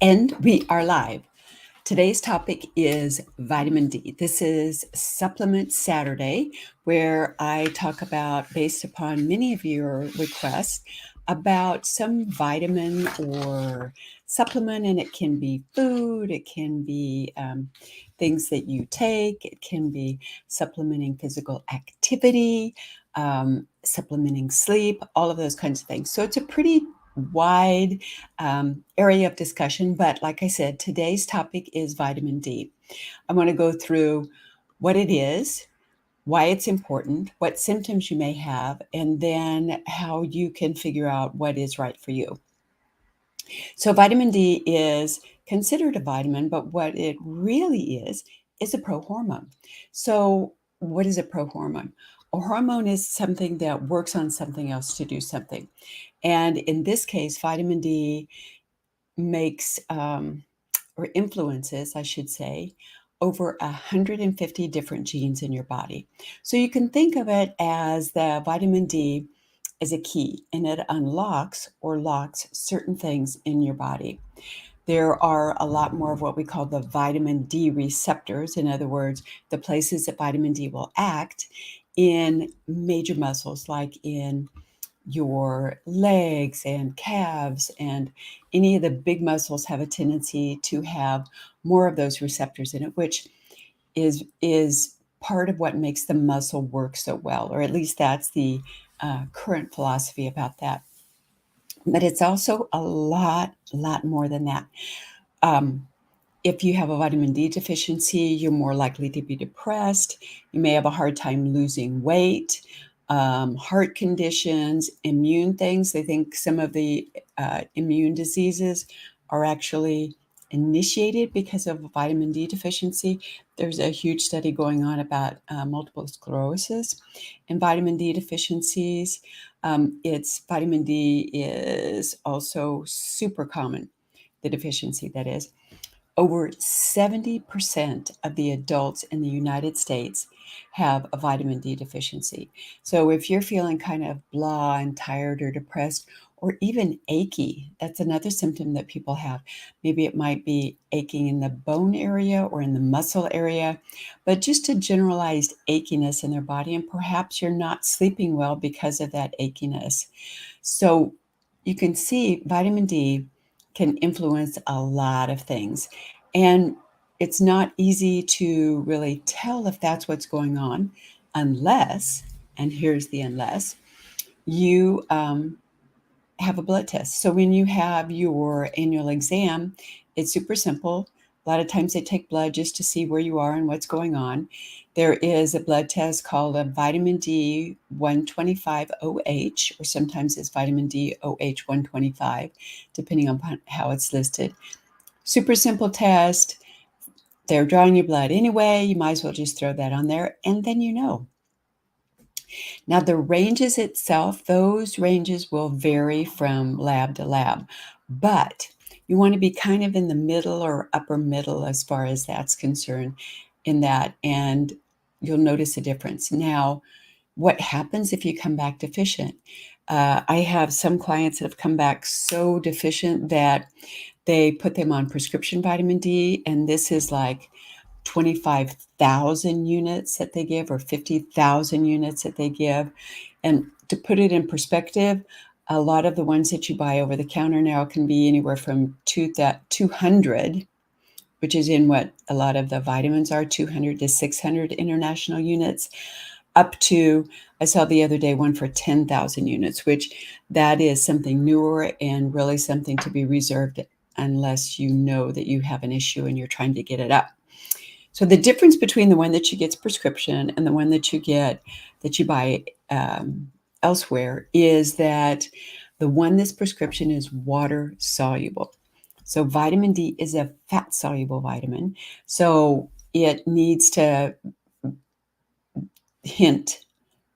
And we are live. Today's topic is vitamin D. This is Supplement Saturday, where I talk about, based upon many of your requests, about some vitamin or supplement. And it can be food, it can be things that you take, it can be supplementing physical activity, supplementing sleep, all of those kinds of things. So it's a pretty wide area of discussion. But like I said, today's topic is vitamin D. I want to go through what it is, why it's important, what symptoms you may have, and then how you can figure out what is right for you. So, vitamin D is considered a vitamin, but what it really is a prohormone. So, what is a prohormone? A hormone is something that works on something else to do something. And in this case, vitamin D makes or influences, I should say, over 150 different genes in your body. So you can think of it as the vitamin D is a key, and it unlocks or locks certain things in your body. There are a lot more of what we call the vitamin D receptors. In other words, the places that vitamin D will act in major muscles, like in your legs and calves, and any of the big muscles have a tendency to have more of those receptors in it, which is part of what makes the muscle work so well, or at least that's the current philosophy about that. But it's also a lot more than that. Um, if you have a vitamin D deficiency, you're more likely to be depressed. You may have a hard time losing weight, heart conditions, immune things. They think some of the immune diseases are actually initiated because of vitamin D deficiency. There's a huge study going on about multiple sclerosis and vitamin D deficiencies. It's vitamin D is also super common, the deficiency that is. Over 70% of the adults in the United States have a vitamin D deficiency. So if you're feeling kind of blah and tired or depressed or even achy, that's another symptom that people have. Maybe it might be aching in the bone area or in the muscle area, but just a generalized achiness in their body. And perhaps you're not sleeping well because of that achiness. So you can see vitamin D can influence a lot of things. And it's not easy to really tell if that's what's going on unless, and here's the unless, you have a blood test. So when you have your annual exam, it's super simple. A lot of times they take blood just to see where you are and what's going on. There is a blood test called a vitamin D 125OH, or sometimes it's vitamin D OH 125, depending on how it's listed. Super simple test. They're drawing your blood anyway. You might as well just throw that on there, and then you know. Now, the ranges itself, those ranges will vary from lab to lab, but you want to be kind of in the middle or upper middle as far as that's concerned in that, and you'll notice a difference. Now, what happens if you come back deficient? I have some clients that have come back so deficient that they put them on prescription vitamin D, and this is like 25,000 units that they give, or 50,000 units that they give. And to put it in perspective, a lot of the ones that you buy over the counter now can be anywhere from 200, which is in what a lot of the vitamins are, 200 to 600 international units, up to, I saw the other day one for 10,000 units, which that is something newer and really something to be reserved unless you know that you have an issue and you're trying to get it up. So the difference between the one that you get prescription and the one that you buy elsewhere is that the one that's prescription is water soluble. So vitamin D is a fat soluble vitamin. So it needs to hint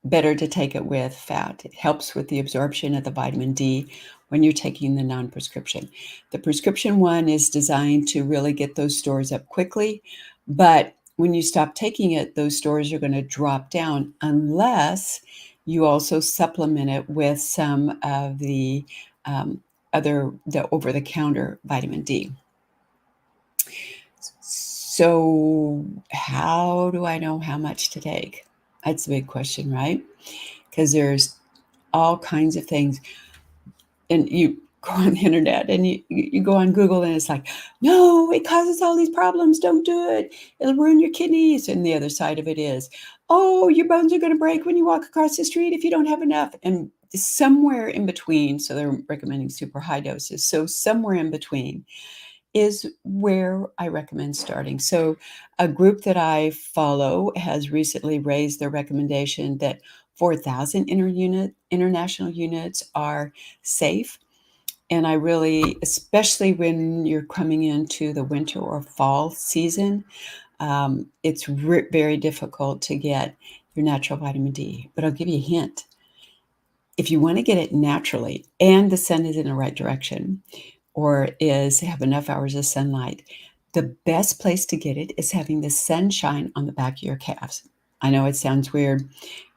better to take it with fat. It helps with the absorption of the vitamin D when you're taking the non-prescription. The prescription one is designed to really get those stores up quickly, but when you stop taking it, those stores are going to drop down unless you also supplement it with some of the the over-the-counter vitamin D. So, how do I know how much to take? That's a big question, right? Because there's all kinds of things. And you go on the internet and you go on Google and it's like, no, it causes all these problems. Don't do it. It'll ruin your kidneys. And the other side of it is, oh, your bones are going to break when you walk across the street if you don't have enough. And somewhere in between, so they're recommending super high doses. So somewhere in between is where I recommend starting. So a group that I follow has recently raised their recommendation that 4,000 international units are safe. And I really, especially when you're coming into the winter or fall season, it's very difficult to get your natural vitamin D. But I'll give you a hint. If you want to get it naturally and the sun is in the right direction, or is have enough hours of sunlight, the best place to get it is having the sunshine on the back of your calves. I know it sounds weird,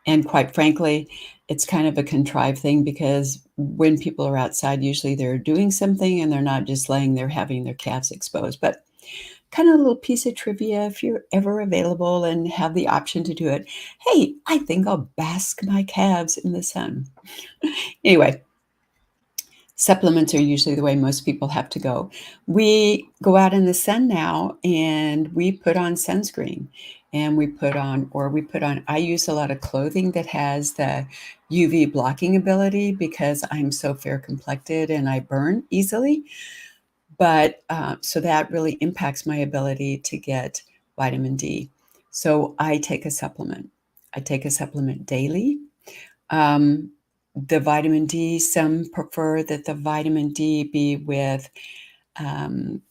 and quite frankly, it's kind of a contrived thing because when people are outside, usually they're doing something and they're not just laying there having their calves exposed. But kind of a little piece of trivia if you're ever available and have the option to do it. Hey, I think I'll bask my calves in the sun. Anyway, supplements are usually the way most people have to go. We go out in the sun now and we put on sunscreen and I use a lot of clothing that has the UV blocking ability because I'm so fair complected and I burn easily. But so that really impacts my ability to get vitamin D. So I take a supplement. I take a supplement daily. Um, the vitamin D, some prefer that the vitamin D be with um,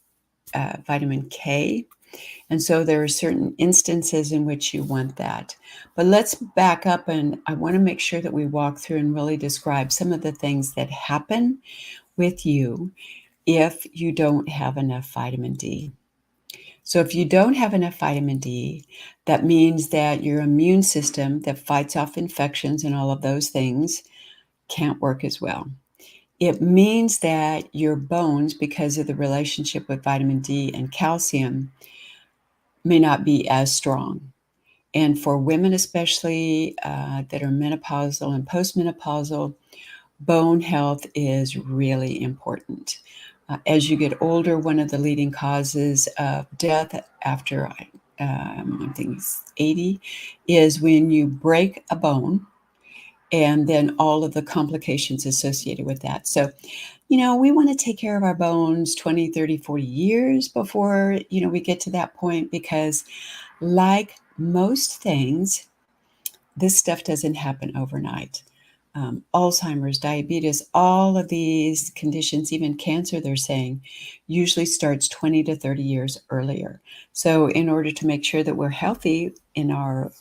vitamin K. And so there are certain instances in which you want that. But let's back up and I want to make sure that we walk through and really describe some of the things that happen with you if you don't have enough vitamin D. So if you don't have enough vitamin D, that means that your immune system that fights off infections and all of those things can't work as well. It means that your bones, because of the relationship with vitamin D and calcium, may not be as strong. And for women, especially that are menopausal and postmenopausal, bone health is really important. As you get older, one of the leading causes of death after I think it's 80 is when you break a bone and then all of the complications associated with that. So, we want to take care of our bones 20, 30, 40 years before, we get to that point because like most things, this stuff doesn't happen overnight. Alzheimer's, diabetes, all of these conditions, even cancer, they're saying, usually starts 20 to 30 years earlier. So, in order to make sure that we're healthy in our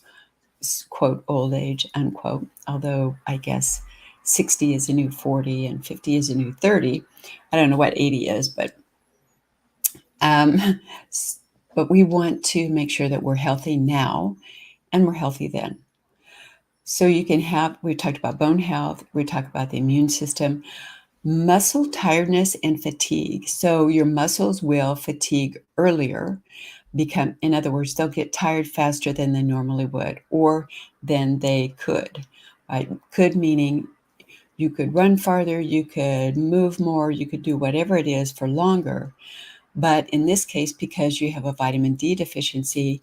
quote old age, unquote, although I guess 60 is a new 40 and 50 is a new 30. I don't know what 80 is, um, but we want to make sure that we're healthy now and we're healthy then. So you can have, we talked about bone health, we talked about the immune system, muscle tiredness and fatigue. So your muscles will fatigue earlier, in other words, they'll get tired faster than they normally would or than they could. Right? Could meaning you could run farther, you could move more, you could do whatever it is for longer. But in this case, because you have a vitamin D deficiency,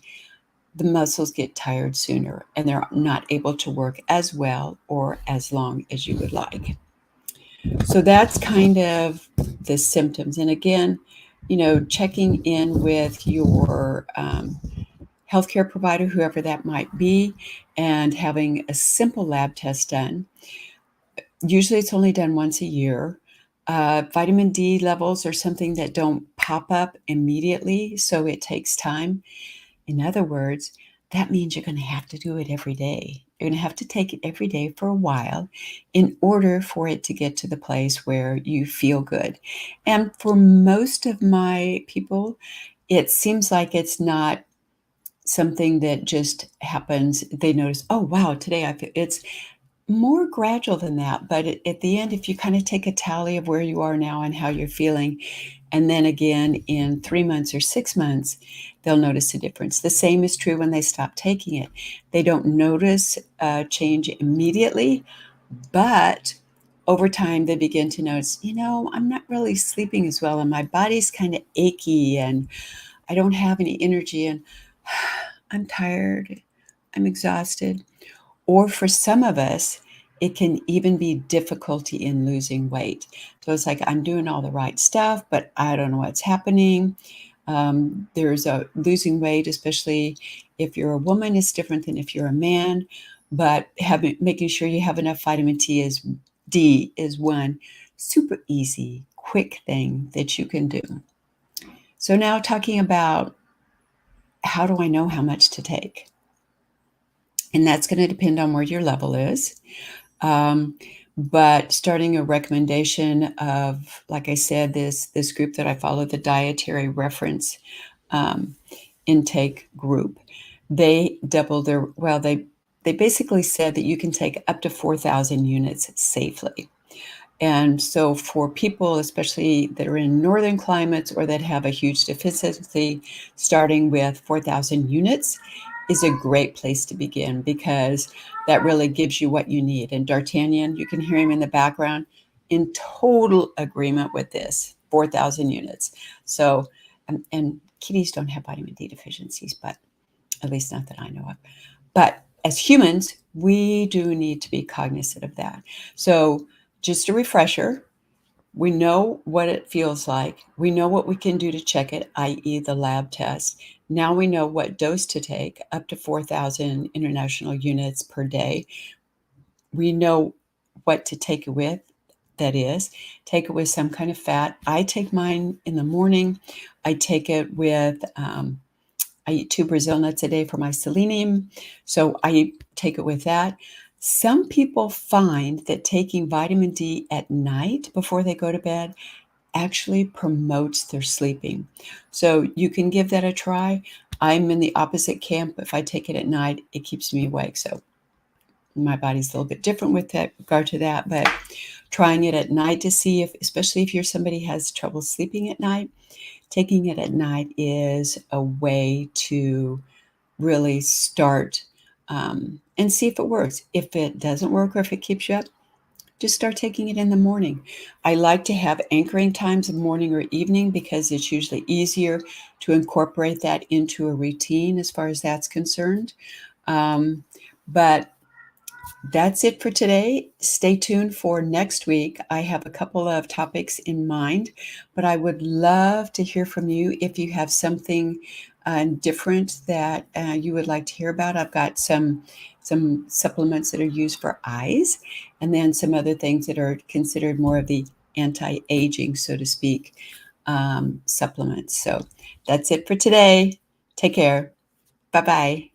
the muscles get tired sooner and they're not able to work as well or as long as you would like. So that's kind of the symptoms. And again, checking in with your healthcare provider, whoever that might be, and having a simple lab test done. Usually it's only done once a year. Vitamin D levels are something that don't pop up immediately, so it takes time. In other words, that means you're going to have to do it every day. You're going to have to take it every day for a while in order for it to get to the place where you feel good. And for most of my people, it seems like it's not something that just happens. They notice, oh, wow, today I feel it's more gradual than that, but at the end, if you kind of take a tally of where you are now and how you're feeling, and then again in 3 months or 6 months, they'll notice a difference. The same is true when they stop taking it. They don't notice a change immediately, but over time, they begin to notice, I'm not really sleeping as well, and my body's kind of achy, and I don't have any energy, and I'm tired, I'm exhausted. Or for some of us, it can even be difficulty in losing weight. So it's like I'm doing all the right stuff, but I don't know what's happening. There's a losing weight, especially if you're a woman, is different than if you're a man. But making sure you have enough vitamin D is one super easy, quick thing that you can do. So now talking about how do I know how much to take? And that's going to depend on where your level is. Um, but starting a recommendation of, like I said, this group that I follow, the Dietary Reference um, Intake Group, they doubled they basically said that you can take up to 4,000 units safely. And so for people, especially that are in northern climates or that have a huge deficiency, starting with 4,000 units is a great place to begin because that really gives you what you need. And D'Artagnan, you can hear him in the background, in total agreement with this, 4,000 units. So, and kitties don't have vitamin D deficiencies, but at least not that I know of. But as humans, we do need to be cognizant of that. So just a refresher, we know what it feels like. We know what we can do to check it, i.e. the lab test. Now we know what dose to take, up to 4,000 international units per day. We know what to take it with, that is, take it with some kind of fat. I take mine in the morning. I take it with, I eat 2 Brazil nuts a day for my selenium, so I take it with that. Some people find that taking vitamin D at night before they go to bed actually promotes their sleeping. So you can give that a try. I'm in the opposite camp. If I take it at night, it keeps me awake. So my body's a little bit different with that regard to that, but trying it at night to see if, especially if you're somebody who has trouble sleeping at night, taking it at night is a way to really start and see if it works. If it doesn't work or if it keeps you up, just start taking it in the morning. I like to have anchoring times of morning or evening because it's usually easier to incorporate that into a routine as far as that's concerned. But that's it for today. Stay tuned for next week. I have a couple of topics in mind, but I would love to hear from you if you have something different that you would like to hear about. I've got some supplements that are used for eyes, and then some other things that are considered more of the anti-aging, so to speak, supplements. So that's it for today. Take care. Bye-bye.